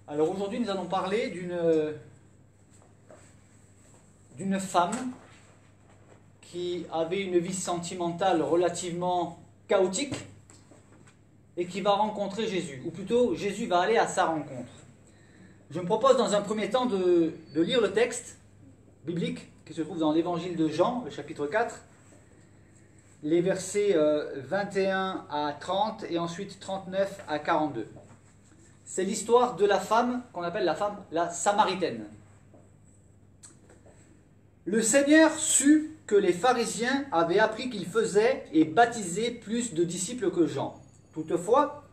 Alors aujourd'hui, nous allons parler d'une femme qui avait une vie sentimentale relativement chaotique et qui va rencontrer Jésus, ou plutôt Jésus va aller à sa rencontre. Je me propose dans un premier temps de lire le texte biblique qui se trouve dans l'évangile de Jean, le chapitre 4, les versets 21 à 30 et ensuite 39 à 42. C'est l'histoire de la femme qu'on appelle la Samaritaine. Le Seigneur sut que les pharisiens avaient appris qu'il faisait et baptisait plus de disciples que Jean. Toutefois,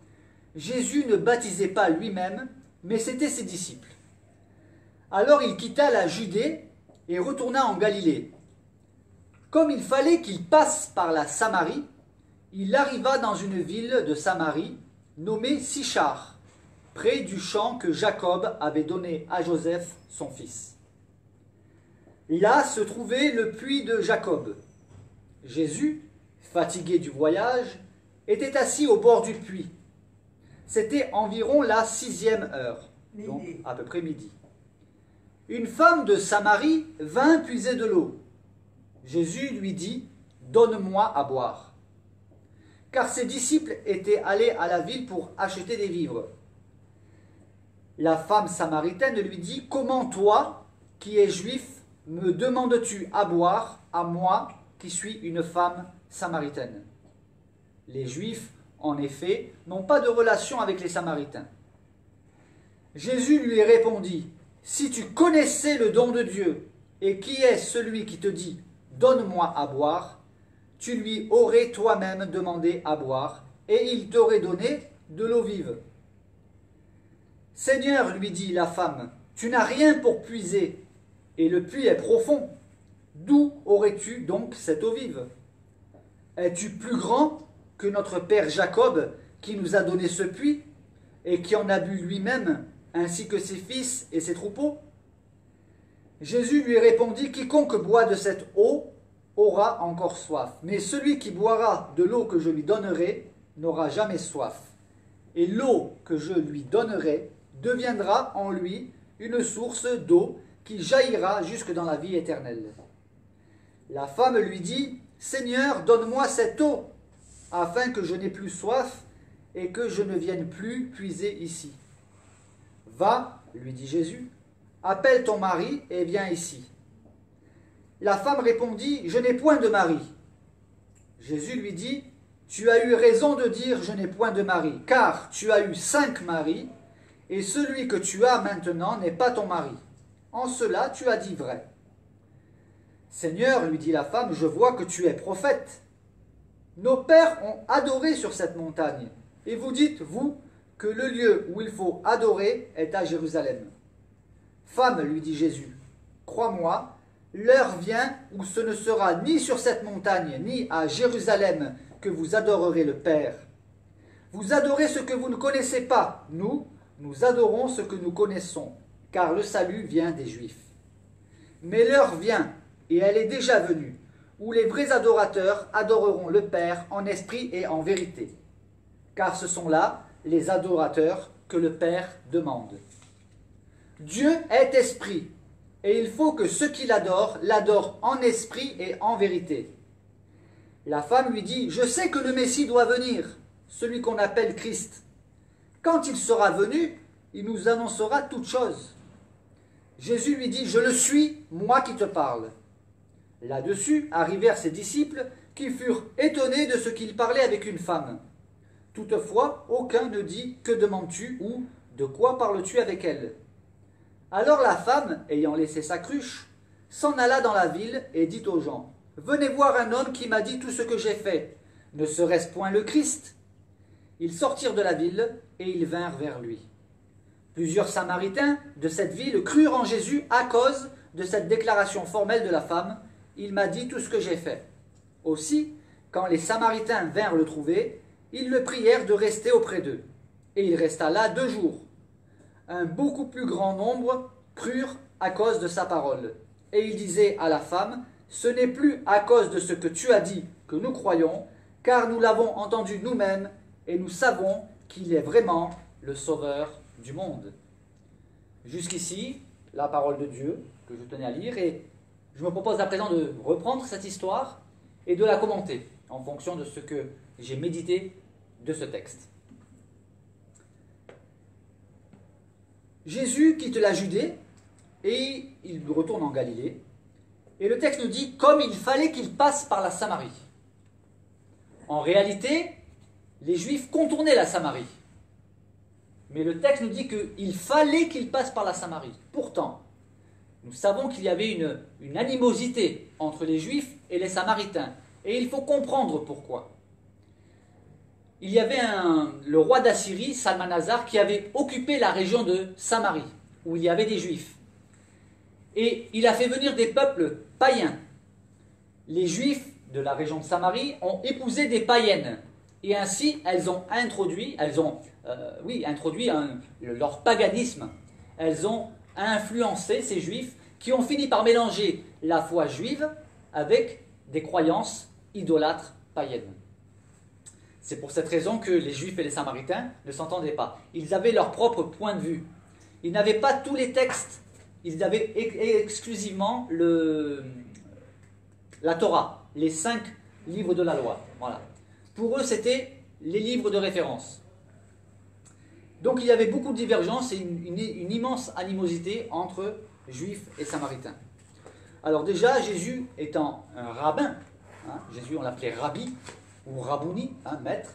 Jésus ne baptisait pas lui-même, mais c'étaient ses disciples. Alors il quitta la Judée et retourna en Galilée. Comme il fallait qu'il passe par la Samarie, il arriva dans une ville de Samarie nommée Sichar, près du champ que Jacob avait donné à Joseph, son fils. Là se trouvait le puits de Jacob. Jésus, fatigué du voyage, était assis au bord du puits. C'était environ la 6e heure, donc à peu près midi. Une femme de Samarie vint puiser de l'eau. Jésus lui dit « Donne-moi à boire ». Car ses disciples étaient allés à la ville pour acheter des vivres. La femme samaritaine lui dit « Comment toi, qui es juif, me demandes-tu à boire, à moi, qui suis une femme samaritaine ?» Les Juifs, en effet, n'ont pas de relation avec les Samaritains. Jésus lui répondit « Si tu connaissais le don de Dieu, et qui est celui qui te dit « Donne-moi à boire », tu lui aurais toi-même demandé à boire, et il t'aurait donné de l'eau vive. « Seigneur, lui dit la femme, tu n'as rien pour puiser, et le puits est profond. D'où aurais-tu donc cette eau vive? Es-tu plus grand que notre père Jacob, qui nous a donné ce puits, et qui en a bu lui-même, ainsi que ses fils et ses troupeaux? » Jésus lui répondit, « Quiconque boit de cette eau aura encore soif, mais celui qui boira de l'eau que je lui donnerai n'aura jamais soif. Et l'eau que je lui donnerai deviendra en lui une source d'eau qui jaillira jusque dans la vie éternelle. » La femme lui dit, « Seigneur, donne-moi cette eau, afin que je n'ai plus soif et que je ne vienne plus puiser ici. » « Va, lui dit Jésus, appelle ton mari et viens ici. » La femme répondit, « Je n'ai point de mari. » Jésus lui dit, « Tu as eu raison de dire, je n'ai point de mari, car tu as eu 5 maris, et celui que tu as maintenant n'est pas ton mari. En cela, tu as dit vrai. » « Seigneur, lui dit la femme, je vois que tu es prophète. Nos pères ont adoré sur cette montagne, et vous dites, vous, que le lieu où il faut adorer est à Jérusalem. Femme, lui dit Jésus, crois-moi, l'heure vient où ce ne sera ni sur cette montagne, ni à Jérusalem que vous adorerez le Père. Vous adorez ce que vous ne connaissez pas. Nous adorons ce que nous connaissons, car le salut vient des Juifs. Mais l'heure vient, et elle est déjà venue, où les vrais adorateurs adoreront le Père en esprit et en vérité. Car ce sont là les adorateurs que le Père demande. Dieu est esprit, et il faut que ceux qui l'adorent en esprit et en vérité. La femme lui dit, « Je sais que le Messie doit venir, celui qu'on appelle Christ. Quand il sera venu, il nous annoncera toutes choses. » Jésus lui dit, « Je le suis, moi qui te parle. » Là-dessus arrivèrent ses disciples qui furent étonnés de ce qu'il parlait avec une femme. Toutefois, aucun ne dit « Que demandes-tu » ou « De quoi parles-tu avec elle ?» Alors la femme, ayant laissé sa cruche, s'en alla dans la ville et dit aux gens « Venez voir un homme qui m'a dit tout ce que j'ai fait. Ne serait-ce point le Christ ?» Ils sortirent de la ville et ils vinrent vers lui. Plusieurs Samaritains de cette ville crurent en Jésus à cause de cette déclaration formelle de la femme « Il m'a dit tout ce que j'ai fait. » Aussi, quand les Samaritains vinrent le trouver, ils le prièrent de rester auprès d'eux. Et il resta là 2 jours. Un beaucoup plus grand nombre crurent à cause de sa parole. Et il disait à la femme, « Ce n'est plus à cause de ce que tu as dit que nous croyons, car nous l'avons entendu nous-mêmes, et nous savons qu'il est vraiment le Sauveur du monde. » jusqu'ici la parole de Dieu que je tenais à lire, et je me propose à présent de reprendre cette histoire et de la commenter en fonction de ce que j'ai médité de ce texte. Jésus quitte la Judée et il retourne en Galilée. Et le texte nous dit comme il fallait qu'il passe par la Samarie. En réalité, les Juifs contournaient la Samarie. Mais le texte nous dit qu'il fallait qu'il passe par la Samarie. Pourtant, nous savons qu'il y avait une animosité entre les Juifs et les Samaritains. Et il faut comprendre pourquoi. Il y avait le roi d'Assyrie, Salmanasar, qui avait occupé la région de Samarie, où il y avait des Juifs. Et il a fait venir des peuples païens. Les Juifs de la région de Samarie ont épousé des païennes. Et ainsi, elles ont introduit leur paganisme. Elles ont influencé ces Juifs qui ont fini par mélanger la foi juive avec des croyances idolâtres païennes. C'est pour cette raison que les Juifs et les Samaritains ne s'entendaient pas. Ils avaient leur propre point de vue. Ils n'avaient pas tous les textes. Ils avaient exclusivement la Torah, les 5 livres de la loi. Voilà. Pour eux, c'était les livres de référence. Donc il y avait beaucoup de divergences et une immense animosité entre Juifs et Samaritains. Alors déjà, Jésus étant un rabbin, Jésus on l'appelait rabbi, ou rabouni, maître,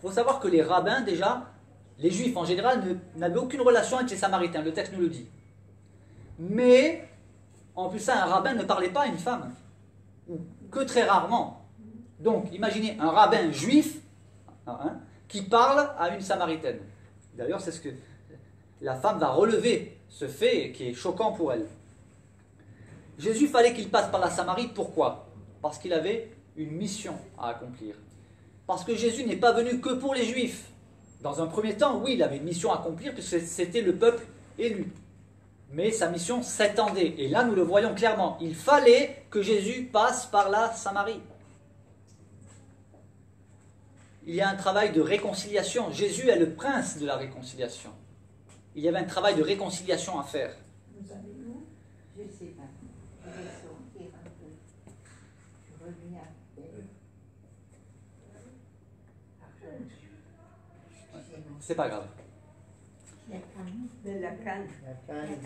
faut savoir que les rabbins, déjà, les Juifs en général, n'avaient aucune relation avec les Samaritains, le texte nous le dit. Mais, en plus ça, un rabbin ne parlait pas à une femme, ou que très rarement. Donc, imaginez un rabbin juif qui parle à une Samaritaine. D'ailleurs, c'est ce que la femme va relever, ce fait qui est choquant pour elle. Jésus fallait qu'il passe par la Samarie, pourquoi? Parce qu'il avait une mission à accomplir. Parce que Jésus n'est pas venu que pour les Juifs. Dans un premier temps, oui, il avait une mission à accomplir puisque c'était le peuple élu. Mais sa mission s'étendait. Et là, nous le voyons clairement. Il fallait que Jésus passe par la Samarie. Il y a un travail de réconciliation. Jésus est le prince de la réconciliation. Il y avait un travail de réconciliation à faire. Vous avez où? Je ne sais pas. Je vais sortir un peu. Je reviens. C'est pas grave. La canne. De la canne. La canne.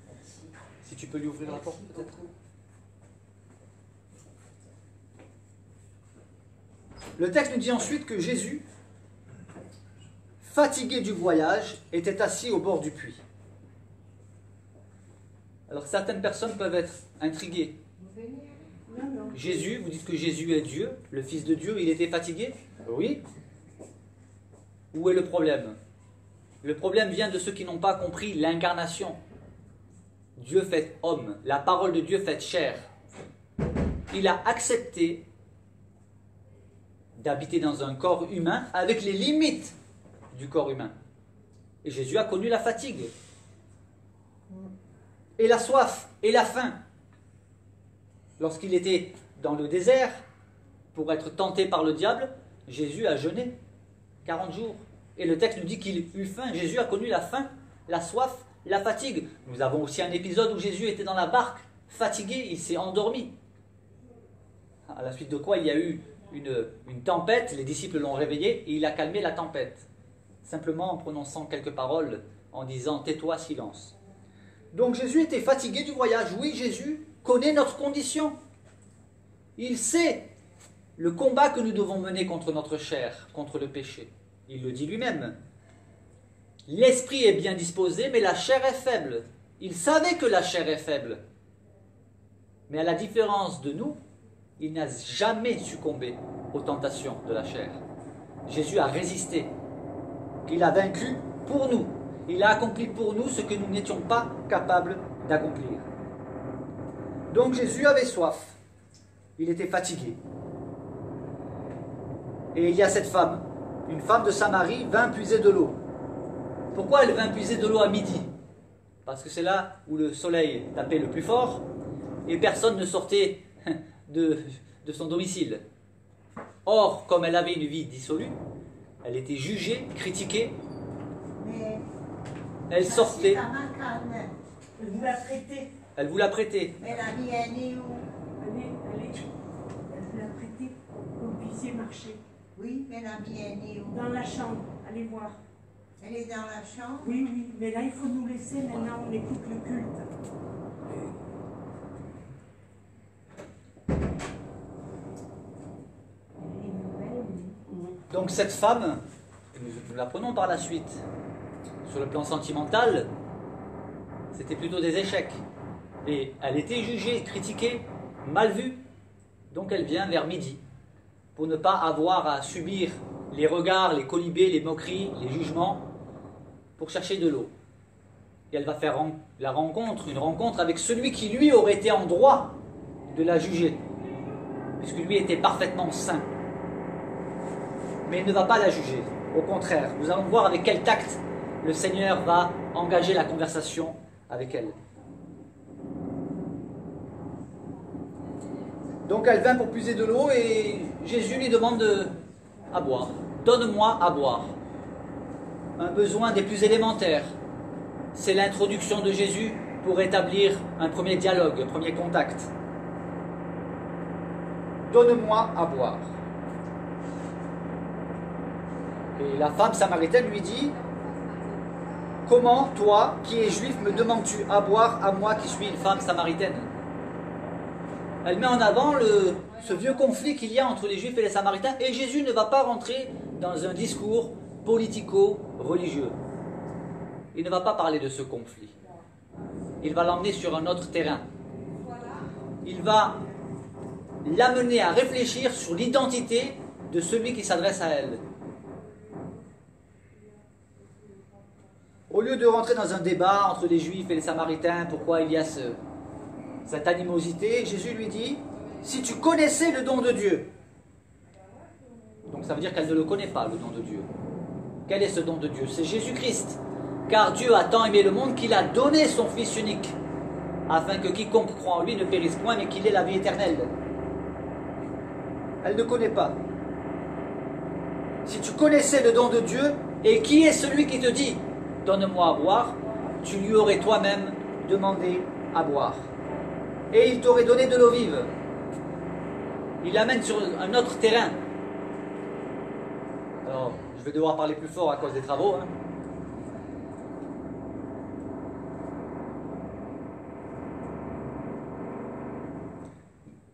Merci. Si tu peux lui ouvrir la porte, peut-être. Le texte nous dit ensuite que Jésus, fatigué du voyage, était assis au bord du puits. Alors certaines personnes peuvent être intriguées. Non, non. Jésus, vous dites que Jésus est Dieu, le Fils de Dieu, il était fatigué? Oui. Où est le problème? Le problème vient de ceux qui n'ont pas compris l'incarnation. Dieu fait homme, la parole de Dieu fait chair. Il a accepté d'habiter dans un corps humain avec les limites du corps humain. Et Jésus a connu la fatigue, et la soif, et la faim. Lorsqu'il était dans le désert, pour être tenté par le diable, Jésus a jeûné 40 jours. Et le texte nous dit qu'il eut faim. Jésus a connu la faim, la soif, la fatigue. Nous avons aussi un épisode où Jésus était dans la barque, fatigué, il s'est endormi. À la suite de quoi il y a eu une tempête, les disciples l'ont réveillé et il a calmé la tempête. Simplement en prononçant quelques paroles, en disant « tais-toi, silence ». Donc Jésus était fatigué du voyage. Oui, Jésus connaît notre condition. Il sait le combat que nous devons mener contre notre chair, contre le péché. Il le dit lui-même. L'esprit est bien disposé, mais la chair est faible. Il savait que la chair est faible. Mais à la différence de nous, il n'a jamais succombé aux tentations de la chair. Jésus a résisté. Il a vaincu pour nous. Il a accompli pour nous ce que nous n'étions pas capables d'accomplir. Donc Jésus avait soif. Il était fatigué. Et il y a cette femme, une femme de Samarie, vint puiser de l'eau. Pourquoi elle vint puiser de l'eau à midi? Parce que c'est là où le soleil tapait le plus fort et personne ne sortait de son domicile. Or, comme elle avait une vie dissolue, elle était jugée, critiquée Mais Elle ça, sortait, c'est à ma canne. Elle vous l'a prêté. elle vous l'a prêté. Mais la mienne est où? Elle vous l'a prêté pour que vous puissiez marcher. Oui, mais la mienne est où? Dans la chambre, allez voir. Elle est dans la chambre? Oui, oui, mais là il faut nous laisser, maintenant on écoute le culte. Elle est nouvelle. Donc cette femme, nous l'apprenons par la suite, sur le plan sentimental, c'était plutôt des échecs. Et elle était jugée, critiquée, mal vue. Donc elle vient vers midi, pour ne pas avoir à subir les regards, les colibés, les moqueries, les jugements, pour chercher de l'eau. Et elle va faire une rencontre avec celui qui lui aurait été en droit de la juger, puisque lui était parfaitement saint. Mais il ne va pas la juger. Au contraire, nous allons voir avec quel tact le Seigneur va engager la conversation avec elle. Donc elle vint pour puiser de l'eau et Jésus lui demande à boire. Donne-moi à boire. Un besoin des plus élémentaires. C'est l'introduction de Jésus pour établir un premier dialogue, un premier contact. Donne-moi à boire. Et la femme samaritaine lui dit, comment toi, qui es juif, me demandes-tu à boire à moi qui suis une femme samaritaine? Elle met en avant ce vieux conflit qu'il y a entre les juifs et les samaritains, et Jésus ne va pas rentrer dans un discours politico-religieux. Il ne va pas parler de ce conflit. Il va l'emmener sur un autre terrain. Il va l'amener à réfléchir sur l'identité de celui qui s'adresse à elle. Au lieu de rentrer dans un débat entre les Juifs et les Samaritains, pourquoi il y a cette animosité, Jésus lui dit, si tu connaissais le don de Dieu, donc ça veut dire qu'elle ne le connaît pas, le don de Dieu. Quel est ce don de Dieu? C'est Jésus-Christ. Car Dieu a tant aimé le monde qu'il a donné son Fils unique, afin que quiconque croit en lui ne périsse point, mais qu'il ait la vie éternelle. Elle ne connaît pas. Si tu connaissais le don de Dieu, et qui est celui qui te dit, donne-moi à boire, tu lui aurais toi-même demandé à boire. Et il t'aurait donné de l'eau vive. Il l'amène sur un autre terrain. Alors, je vais devoir parler plus fort à cause des travaux.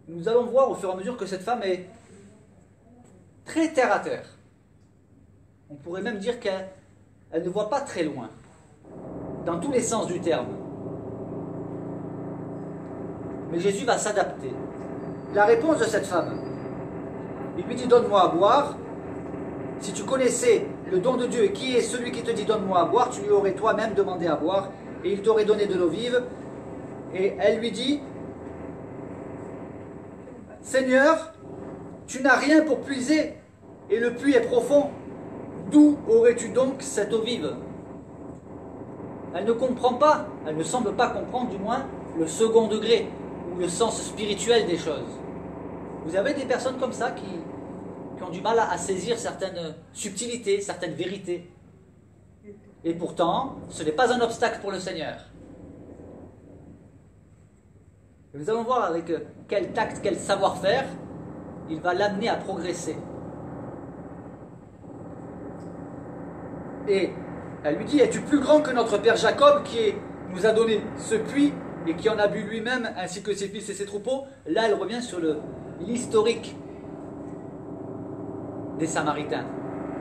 Nous allons voir au fur et à mesure que cette femme est très terre à terre. On pourrait même dire qu'elle ne voit pas très loin, dans tous les sens du terme. Mais Jésus va s'adapter. La réponse de cette femme, il lui dit, donne-moi à boire. Si tu connaissais le don de Dieu et qui est celui qui te dit donne-moi à boire, tu lui aurais toi-même demandé à boire et il t'aurait donné de l'eau vive. Et elle lui dit, Seigneur, tu n'as rien pour puiser et le puits est profond. D'où aurais-tu donc cette eau vive? Elle ne comprend pas, elle ne semble pas comprendre du moins le second degré ou le sens spirituel des choses. Vous avez des personnes comme ça qui ont du mal à saisir certaines subtilités, certaines vérités. Et pourtant, ce n'est pas un obstacle pour le Seigneur. Et nous allons voir avec quel tact, quel savoir-faire, il va l'amener à progresser. Et elle lui dit, es-tu plus grand que notre père Jacob qui nous a donné ce puits et qui en a bu lui-même ainsi que ses fils et ses troupeaux? Là, elle revient sur l'historique des Samaritains,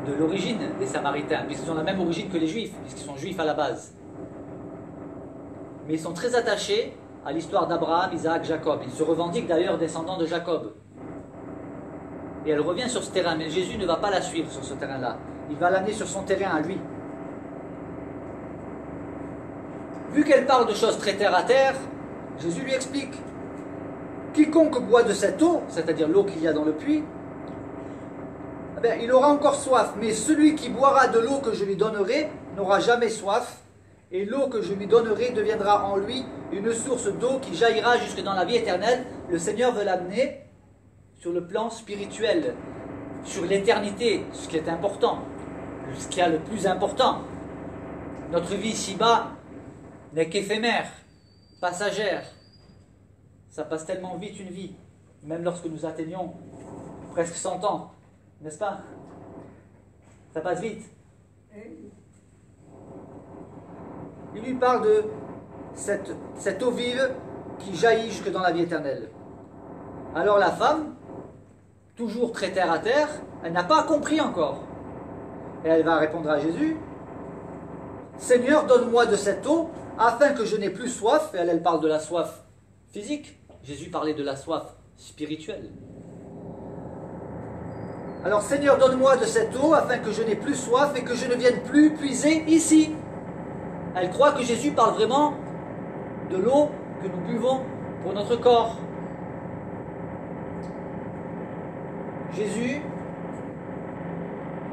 de l'origine des Samaritains, puisqu'ils ont la même origine que les Juifs, puisqu'ils sont Juifs à la base. Mais ils sont très attachés à l'histoire d'Abraham, Isaac, Jacob. Ils se revendiquent d'ailleurs descendants de Jacob. Et elle revient sur ce terrain, mais Jésus ne va pas la suivre sur ce terrain-là. Il va l'amener sur son terrain à lui. Vu qu'elle parle de choses très terre à terre, Jésus lui explique, quiconque boit de cette eau, c'est-à-dire l'eau qu'il y a dans le puits, eh bien, il aura encore soif, mais celui qui boira de l'eau que je lui donnerai n'aura jamais soif, et l'eau que je lui donnerai deviendra en lui une source d'eau qui jaillira jusque dans la vie éternelle. Le Seigneur veut l'amener sur le plan spirituel, sur l'éternité, ce qui est important, ce qui est le plus important. Notre vie ici-bas n'est qu'éphémère, passagère. Ça passe tellement vite une vie, même lorsque nous atteignons presque 100 ans, n'est-ce pas? Ça passe vite. Il lui parle de cette eau vive qui jaillit jusque dans la vie éternelle. Alors la femme, toujours très terre à terre, elle n'a pas compris encore. Et elle va répondre à Jésus, Seigneur, donne-moi de cette eau, afin que je n'ai plus soif. Et elle parle de la soif physique. Jésus parlait de la soif spirituelle. Alors, Seigneur, donne-moi de cette eau, afin que je n'ai plus soif et que je ne vienne plus puiser ici. Elle croit que Jésus parle vraiment de l'eau que nous buvons pour notre corps. Jésus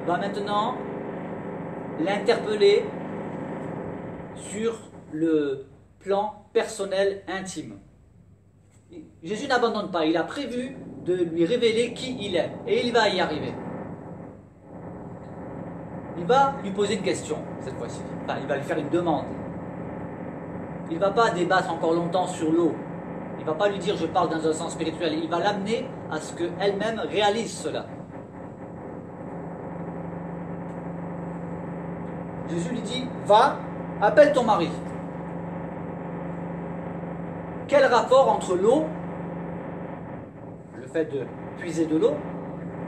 va maintenant l'interpeller sur le plan personnel intime. Jésus n'abandonne pas, il a prévu de lui révéler qui il est, et il va y arriver. Il va lui poser une question, cette fois-ci. Enfin, il va lui faire une demande. Il ne va pas débattre encore longtemps sur l'eau. Il ne va pas lui dire « je parle dans un sens spirituel ». Il va l'amener à ce qu'elle-même réalise cela. Jésus lui dit « va, appelle ton mari ». Quel rapport entre l'eau, le fait de puiser de l'eau,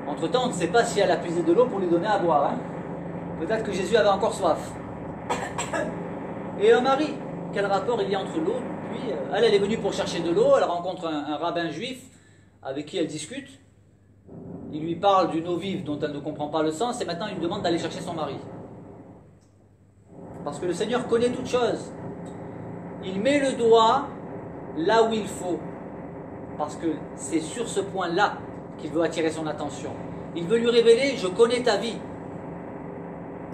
entre-temps on ne sait pas si elle a puisé de l'eau pour lui donner à boire. Hein. Peut-être que Jésus avait encore soif. Et un mari, quel rapport il y a entre l'eau? Puis elle est venue pour chercher de l'eau, elle rencontre un rabbin juif avec qui elle discute. Il lui parle d'une eau vive dont elle ne comprend pas le sens et maintenant il lui demande d'aller chercher son mari. Parce que le Seigneur connaît toutes choses. Il met le doigt là où il faut. Parce que c'est sur ce point-là qu'il veut attirer son attention. Il veut lui révéler, je connais ta vie.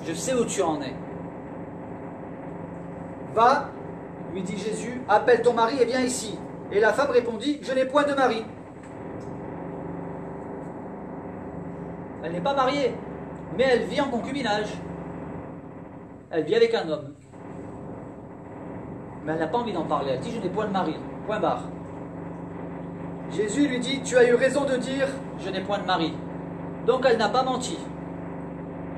Je sais où tu en es. Va, lui dit Jésus, appelle ton mari et viens ici. Et la femme répondit, je n'ai point de mari. Elle n'est pas mariée, mais elle vit en concubinage. Elle vit avec un homme. Mais elle n'a pas envie d'en parler. Elle dit, je n'ai point de mari. Point barre. Jésus lui dit, tu as eu raison de dire, je n'ai point de mari. Donc elle n'a pas menti.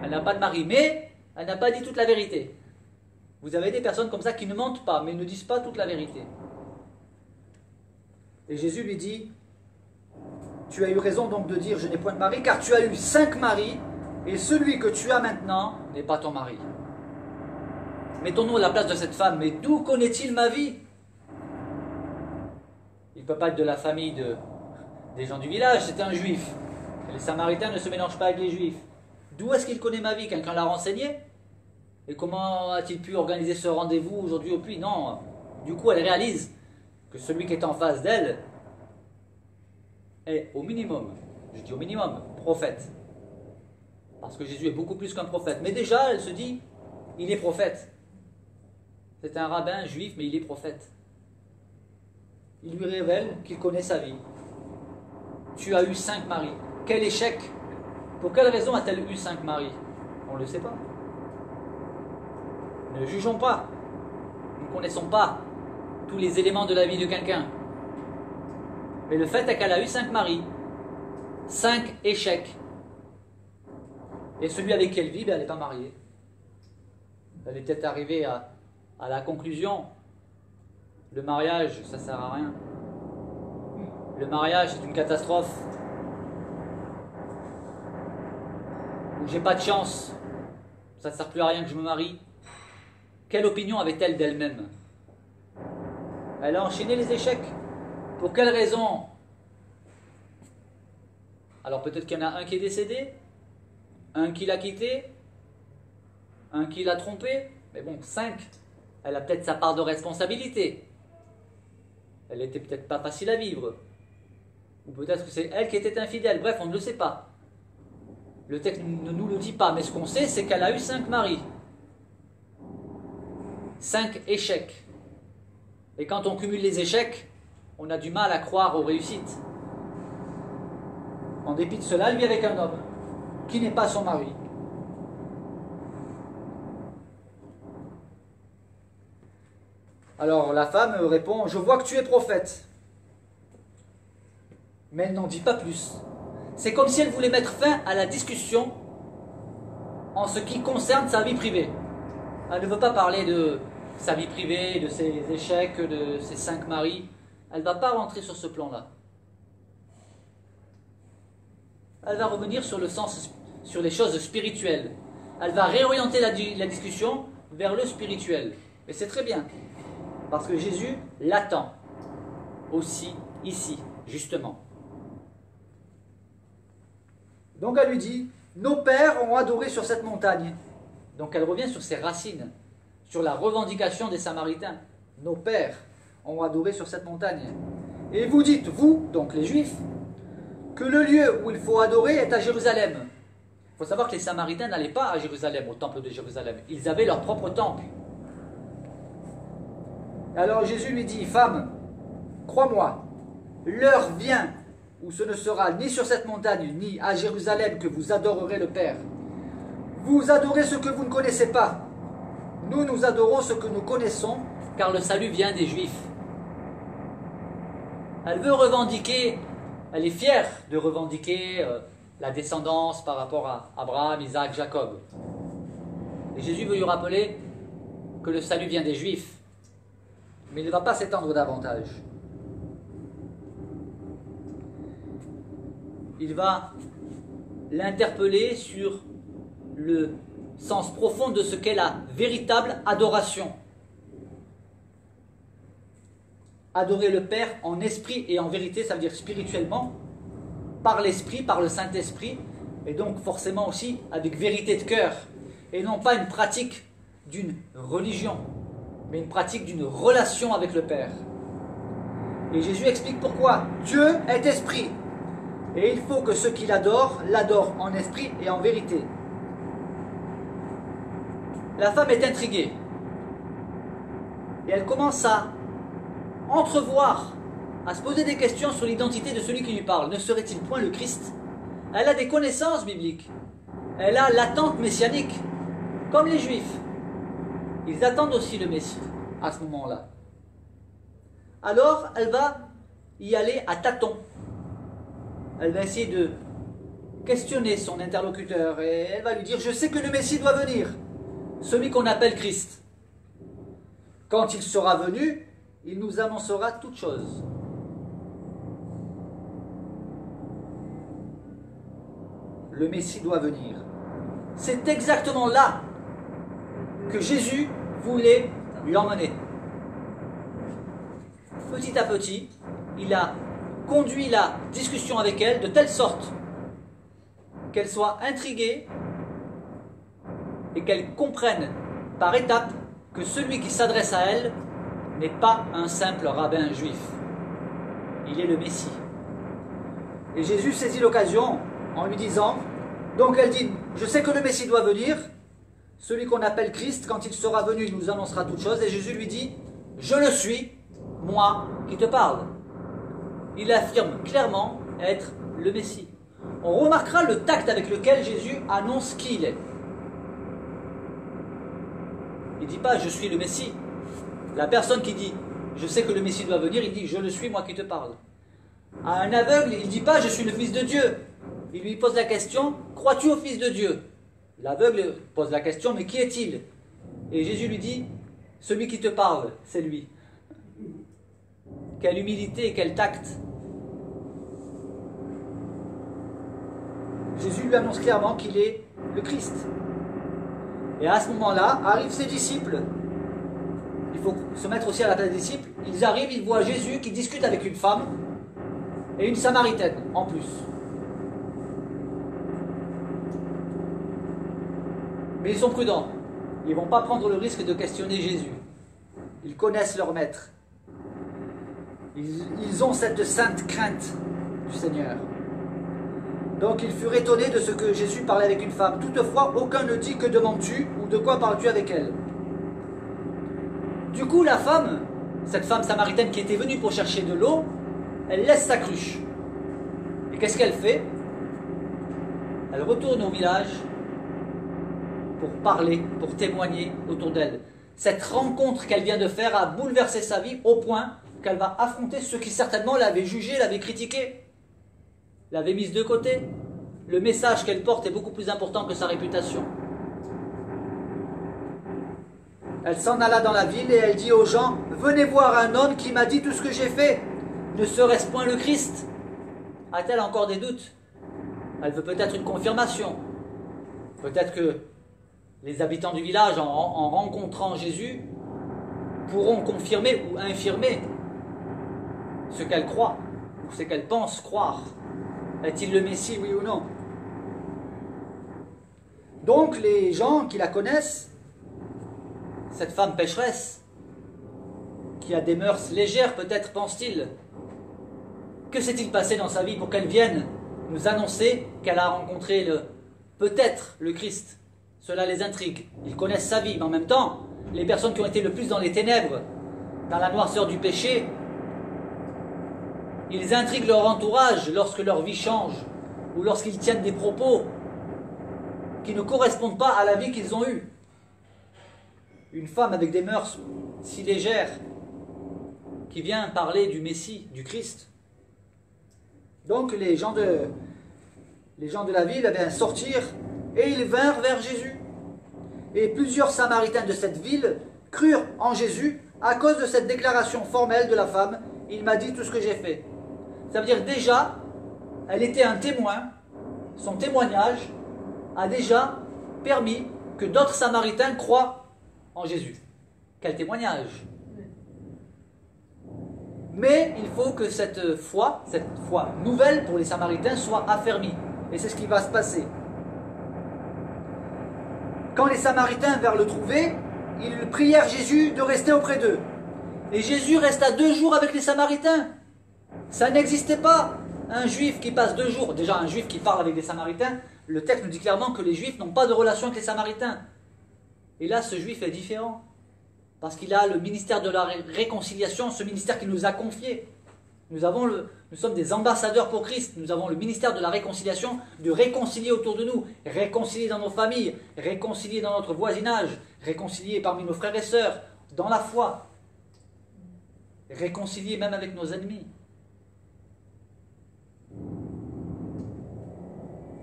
Elle n'a pas de mari, mais elle n'a pas dit toute la vérité. Vous avez des personnes comme ça qui ne mentent pas, mais ne disent pas toute la vérité. Et Jésus lui dit, tu as eu raison donc de dire, je n'ai point de mari, car tu as eu 5 maris, et celui que tu as maintenant n'est pas ton mari. Mettons-nous à la place de cette femme, mais d'où connaît-il ma vie? Il ne peut pas être de la famille des gens du village, c'était un juif. Les Samaritains ne se mélangent pas avec les juifs. D'où est-ce qu'il connaît ma vie? Quelqu'un l'a renseigné? Et comment a-t-il pu organiser ce rendez-vous aujourd'hui au puits? Non. Du coup, elle réalise que celui qui est en face d'elle est au minimum, je dis au minimum, prophète. Parce que Jésus est beaucoup plus qu'un prophète. Mais déjà, elle se dit, il est prophète. C'est un rabbin juif, mais il est prophète. Il lui révèle qu'il connaît sa vie. Tu as eu 5 maris. Quel échec! Pour quelle raison a-t-elle eu 5 maris? On ne le sait pas. Ne jugeons pas. Nous ne connaissons pas tous les éléments de la vie de quelqu'un. Mais le fait est qu'elle a eu 5 maris. 5 échecs. Et celui avec qui elle vit, elle n'est pas mariée. Elle est peut-être arrivée à la conclusion. Le mariage, ça ne sert à rien. Le mariage, c'est une catastrophe. Ou j'ai pas de chance. Ça ne sert plus à rien que je me marie. Quelle opinion avait-elle d'elle-même? Elle a enchaîné les échecs. Pour quelle raison? Alors peut-être qu'il y en a un qui est décédé, un qui l'a quitté, un qui l'a trompé, mais bon, 5. Elle a peut-être sa part de responsabilité. Elle n'était peut-être pas facile à vivre. Ou peut-être que c'est elle qui était infidèle. Bref, on ne le sait pas. Le texte ne nous le dit pas, mais ce qu'on sait, c'est qu'elle a eu 5 maris. 5 échecs. Et quand on cumule les échecs, on a du mal à croire aux réussites. En dépit de cela, elle vit avec un homme qui n'est pas son mari. Alors la femme répond, je vois que tu es prophète. Mais elle n'en dit pas plus. C'est comme si elle voulait mettre fin à la discussion en ce qui concerne sa vie privée. Elle ne veut pas parler de sa vie privée, de ses échecs, de ses 5 maris. Elle ne va pas rentrer sur ce plan-là. Elle va revenir sur le sens, sur les choses spirituelles. Elle va réorienter la discussion vers le spirituel. Et c'est très bien. Parce que Jésus l'attend aussi ici, justement. Donc elle lui dit, nos pères ont adoré sur cette montagne. Donc elle revient sur ses racines, sur la revendication des Samaritains. Nos pères ont adoré sur cette montagne. Et vous dites, vous, donc les Juifs, que le lieu où il faut adorer est à Jérusalem. Il faut savoir que les Samaritains n'allaient pas à Jérusalem, au temple de Jérusalem. Ils avaient leur propre temple. Alors Jésus lui dit, femme, crois-moi, l'heure vient où ce ne sera ni sur cette montagne, ni à Jérusalem que vous adorerez le Père. Vous adorez ce que vous ne connaissez pas. Nous adorons ce que nous connaissons, car le salut vient des Juifs. Elle veut revendiquer, elle est fière de revendiquer la descendance par rapport à Abraham, Isaac, Jacob. Et Jésus veut lui rappeler que le salut vient des Juifs. Mais il ne va pas s'étendre davantage. Il va l'interpeller sur le sens profond de ce qu'est la véritable adoration. Adorer le Père en esprit et en vérité, ça veut dire spirituellement, par l'Esprit, par le Saint-Esprit, et donc forcément aussi avec vérité de cœur, et non pas une pratique d'une religion, mais une pratique d'une relation avec le Père. Et Jésus explique pourquoi. Dieu est esprit, et il faut que ceux qui l'adorent en esprit et en vérité. La femme est intriguée, et elle commence à entrevoir, à se poser des questions sur l'identité de celui qui lui parle. Ne serait-il point le Christ? Elle a des connaissances bibliques, elle a l'attente messianique, comme les Juifs. Ils attendent aussi le Messie à ce moment-là. Alors elle va y aller à tâtons. Elle va essayer de questionner son interlocuteur et elle va lui dire, je sais que le Messie doit venir, celui qu'on appelle Christ. Quand il sera venu, il nous annoncera toutes choses. Le Messie doit venir. C'est exactement là que Jésus voulait l'emmener. Petit à petit, il a conduit la discussion avec elle de telle sorte qu'elle soit intriguée et qu'elle comprenne par étapes que celui qui s'adresse à elle n'est pas un simple rabbin juif. Il est le Messie. Et Jésus saisit l'occasion en lui disant, donc elle dit, je sais que le Messie doit venir, celui qu'on appelle Christ, quand il sera venu, il nous annoncera toutes choses. Et Jésus lui dit, je le suis, moi qui te parle. Il affirme clairement être le Messie. On remarquera le tact avec lequel Jésus annonce qui il est. Il ne dit pas, je suis le Messie. La personne qui dit, je sais que le Messie doit venir, il dit, je le suis, moi qui te parle. À un aveugle, il ne dit pas, je suis le Fils de Dieu. Il lui pose la question, crois-tu au Fils de Dieu? L'aveugle pose la question, mais qui est-il? Et Jésus lui dit, celui qui te parle, c'est lui. Quelle humilité et quel tact. Jésus lui annonce clairement qu'il est le Christ. Et à ce moment-là, arrivent ses disciples. Il faut se mettre aussi à la place des disciples. Ils arrivent, ils voient Jésus qui discute avec une femme et une Samaritaine en plus. Mais ils sont prudents. Ils ne vont pas prendre le risque de questionner Jésus. Ils connaissent leur maître. Ils ont cette sainte crainte du Seigneur. Donc ils furent étonnés de ce que Jésus parlait avec une femme. Toutefois, aucun ne dit que demandes-tu ou de quoi parles-tu avec elle. Du coup, la femme, cette femme samaritaine qui était venue pour chercher de l'eau, elle laisse sa cruche. Et qu'est-ce qu'elle fait? Elle retourne au village pour parler, pour témoigner autour d'elle. cette rencontre qu'elle vient de faire a bouleversé sa vie au point qu'elle va affronter ceux qui certainement l'avaient jugée, l'avaient critiquée, l'avaient mise de côté. Le message qu'elle porte est beaucoup plus important que sa réputation. Elle s'en alla dans la ville et elle dit aux gens, « Venez voir un homme qui m'a dit tout ce que j'ai fait. Ne serait-ce point le Christ ?» A-t-elle encore des doutes? Elle veut peut-être une confirmation. Peut-être que les habitants du village, en rencontrant Jésus, pourront confirmer ou infirmer ce qu'elle croit, ou ce qu'elle pense croire. Est-il le Messie, oui ou non? Donc les gens qui la connaissent, cette femme pécheresse, qui a des mœurs légères peut-être, pense-t-il, que s'est-il passé dans sa vie pour qu'elle vienne nous annoncer qu'elle a rencontré peut-être le Christ? Cela les intrigue. Ils connaissent sa vie, mais en même temps, les personnes qui ont été le plus dans les ténèbres, dans la noirceur du péché, ils intriguent leur entourage lorsque leur vie change, ou lorsqu'ils tiennent des propos qui ne correspondent pas à la vie qu'ils ont eue. Une femme avec des mœurs si légères, qui vient parler du Messie, du Christ. Donc les gens de la ville sortirent et ils vinrent vers Jésus. Et plusieurs Samaritains de cette ville crurent en Jésus à cause de cette déclaration formelle de la femme. Il m'a dit tout ce que j'ai fait. Ça veut dire déjà, elle était un témoin. Son témoignage a déjà permis que d'autres Samaritains croient en Jésus. Quel témoignage! Mais il faut que cette foi nouvelle pour les Samaritains soit affermie. Et c'est ce qui va se passer. Quand les Samaritains vinrent le trouver, ils prièrent Jésus de rester auprès d'eux. Et Jésus resta 2 jours avec les Samaritains. Ça n'existait pas. Un juif qui passe 2 jours, déjà un juif qui parle avec des Samaritains, le texte nous dit clairement que les juifs n'ont pas de relation avec les Samaritains. Et là, ce juif est différent. Parce qu'il a le ministère de la réconciliation, ce ministère qu'il nous a confié. Nous sommes des ambassadeurs pour Christ. Nous avons le ministère de la réconciliation, de réconcilier autour de nous, réconcilier dans nos familles, réconcilier dans notre voisinage, réconcilier parmi nos frères et sœurs, dans la foi, réconcilier même avec nos ennemis.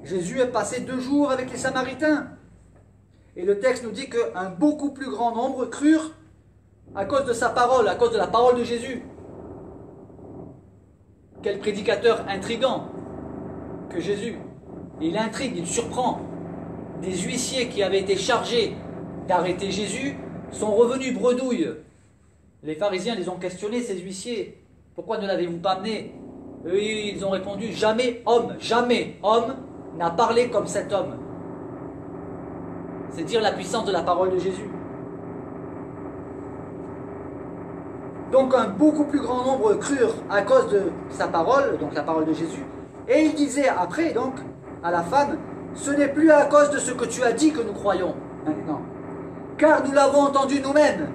Jésus est passé 2 jours avec les Samaritains. Et le texte nous dit qu'un beaucoup plus grand nombre crurent à cause de sa parole, à cause de la parole de Jésus. Quel prédicateur intrigant que Jésus. Il intrigue, il surprend. Des huissiers qui avaient été chargés d'arrêter Jésus sont revenus bredouilles. Les pharisiens les ont questionnés, ces huissiers. Pourquoi ne l'avez-vous pas amené? Eux, ils ont répondu, jamais homme n'a parlé comme cet homme. C'est dire la puissance de la parole de Jésus. Donc un beaucoup plus grand nombre crurent à cause de sa parole, donc la parole de Jésus. Et il disait après donc à la femme, ce n'est plus à cause de ce que tu as dit que nous croyons maintenant, car nous l'avons entendu nous-mêmes.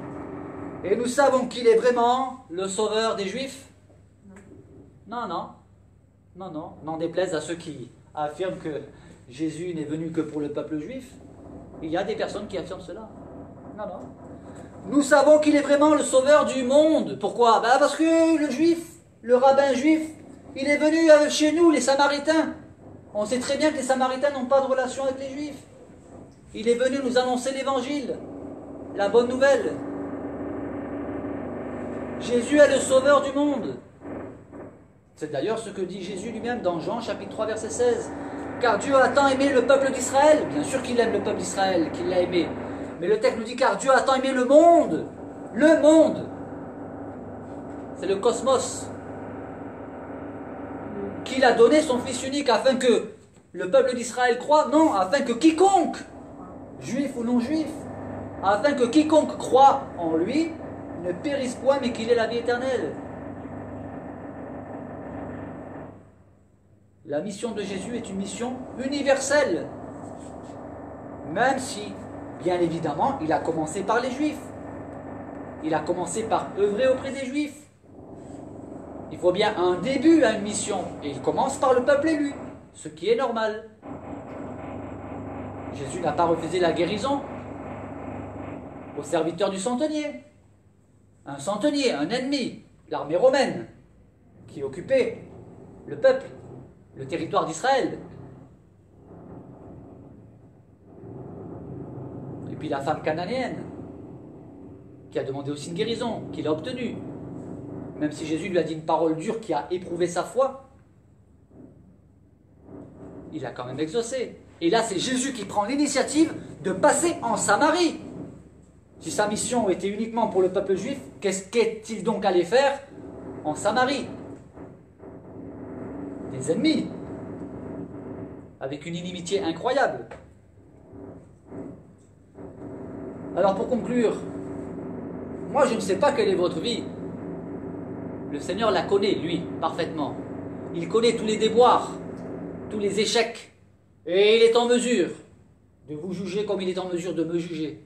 Et nous savons qu'il est vraiment le sauveur des Juifs. Non, n'en déplaise à ceux qui affirment que Jésus n'est venu que pour le peuple juif. Il y a des personnes qui affirment cela. Non. Nous savons qu'il est vraiment le sauveur du monde. Pourquoi? Parce que le juif, le rabbin juif, il est venu chez nous, les Samaritains. On sait très bien que les Samaritains n'ont pas de relation avec les Juifs. Il est venu nous annoncer l'évangile, la bonne nouvelle. Jésus est le sauveur du monde. C'est d'ailleurs ce que dit Jésus lui-même dans Jean chapitre 3 verset 16. Car Dieu a tant aimé le peuple d'Israël, bien sûr qu'il aime le peuple d'Israël, qu'il l'a aimé. Mais le texte nous dit car Dieu a tant aimé le monde. Le monde. C'est le cosmos. Qu'il a donné son Fils unique afin que le peuple d'Israël croie. Non, afin que quiconque, juif ou non juif, afin que quiconque croit en lui ne périsse point mais qu'il ait la vie éternelle. La mission de Jésus est une mission universelle. Même si, bien évidemment, il a commencé par les Juifs. Il a commencé par œuvrer auprès des Juifs. Il faut bien un début à une mission. Et il commence par le peuple élu, ce qui est normal. Jésus n'a pas refusé la guérison. aux serviteurs du centenier. Un centenier, un ennemi, l'armée romaine, qui occupait le peuple, le territoire d'Israël. Et puis la femme cananéenne, qui a demandé aussi une guérison, qu'il a obtenue. Même si Jésus lui a dit une parole dure qui a éprouvé sa foi, il a quand même exaucé. Et là, c'est Jésus qui prend l'initiative de passer en Samarie. Si sa mission était uniquement pour le peuple juif, qu'est-il donc allé faire en Samarie? Des ennemis, avec une inimitié incroyable. Alors pour conclure, moi je ne sais pas quelle est votre vie. Le Seigneur la connaît, lui, parfaitement. Il connaît tous les déboires, tous les échecs. Et il est en mesure de vous juger comme il est en mesure de me juger.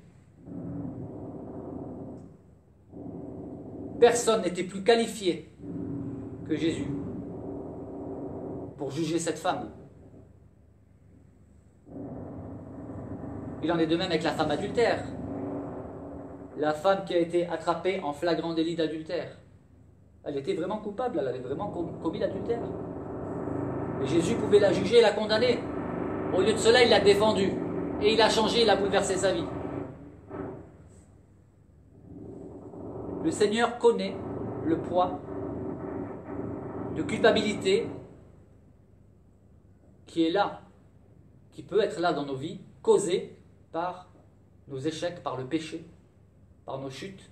Personne n'était plus qualifié que Jésus pour juger cette femme. Il en est de même avec la femme adultère. La femme qui a été attrapée en flagrant délit d'adultère. Elle était vraiment coupable, elle avait vraiment commis l'adultère. Et Jésus pouvait la juger et la condamner. Au lieu de cela, il l'a défendue. Et il a changé, il a bouleversé sa vie. Le Seigneur connaît le poids de culpabilité qui est là, qui peut être là dans nos vies, causé par nos échecs, par le péché, par nos chutes,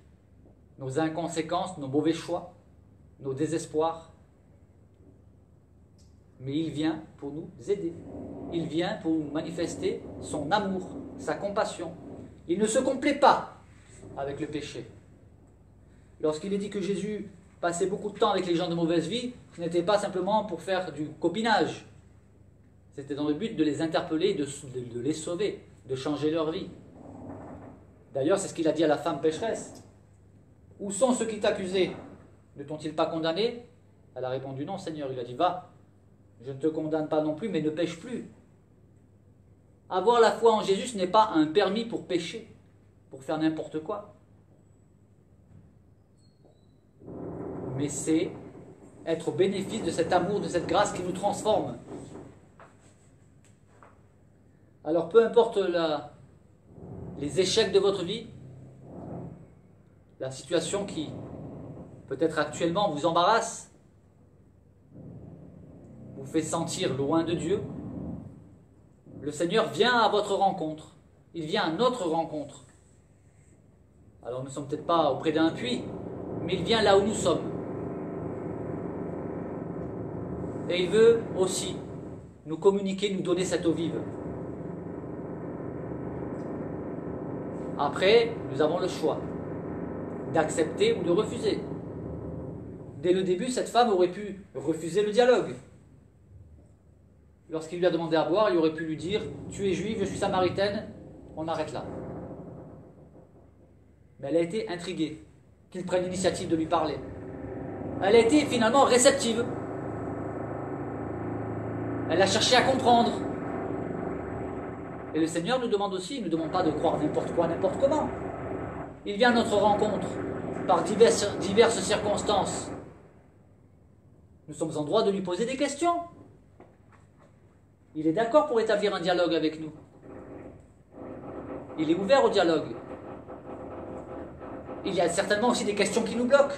nos inconséquences, nos mauvais choix, nos désespoirs. Mais il vient pour nous aider. Il vient pour nous manifester son amour, sa compassion. Il ne se complaît pas avec le péché. Lorsqu'il est dit que Jésus passait beaucoup de temps avec les gens de mauvaise vie, ce n'était pas simplement pour faire du copinage. C'était dans le but de les interpeller, de les sauver, de changer leur vie. D'ailleurs, c'est ce qu'il a dit à la femme pécheresse. « Où sont ceux qui t'accusaient? Ne t'ont-ils pas condamné ?» Elle a répondu « Non, Seigneur. » Il a dit « Va, je ne te condamne pas non plus, mais ne pêche plus. » Avoir la foi en Jésus, ce n'est pas un permis pour pécher, pour faire n'importe quoi. Mais c'est être au bénéfice de cet amour, de cette grâce qui nous transforme. Alors peu importe les échecs de votre vie, la situation qui peut-être actuellement vous embarrasse, vous fait sentir loin de Dieu, le Seigneur vient à votre rencontre. Il vient à notre rencontre. Alors nous ne sommes peut-être pas auprès d'un puits, mais il vient là où nous sommes. Et il veut aussi nous communiquer, nous donner cette eau vive. Après, nous avons le choix d'accepter ou de refuser. Dès le début, cette femme aurait pu refuser le dialogue. Lorsqu'il lui a demandé à boire, il aurait pu lui dire « Tu es juive, je suis samaritaine, on arrête là. » Mais elle a été intriguée qu'il prenne l'initiative de lui parler. Elle a été finalement réceptive. Elle a cherché à comprendre. Et le Seigneur nous demande aussi, il ne nous demande pas de croire n'importe quoi, n'importe comment. Il vient à notre rencontre par diverses circonstances. Nous sommes en droit de lui poser des questions. Il est d'accord pour établir un dialogue avec nous. Il est ouvert au dialogue. Il y a certainement aussi des questions qui nous bloquent.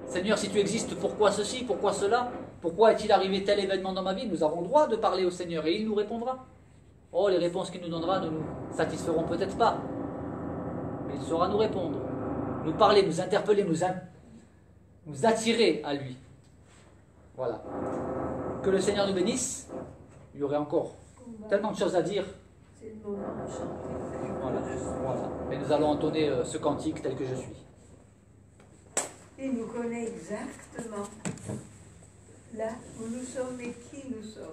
Seigneur, si tu existes, pourquoi ceci, pourquoi cela? Pourquoi est-il arrivé tel événement dans ma vie? Nous avons le droit de parler au Seigneur et il nous répondra. Oh, les réponses qu'il nous donnera ne nous satisferont peut-être pas. Mais il saura nous répondre, nous parler, nous interpeller, nous attirer à lui. Voilà. Que le Seigneur nous bénisse. Il y aurait encore tellement de choses à dire. C'est le moment de chanter. Voilà. Mais nous allons entonner ce cantique tel que je suis. Il nous connaît exactement là où nous sommes et qui nous sommes.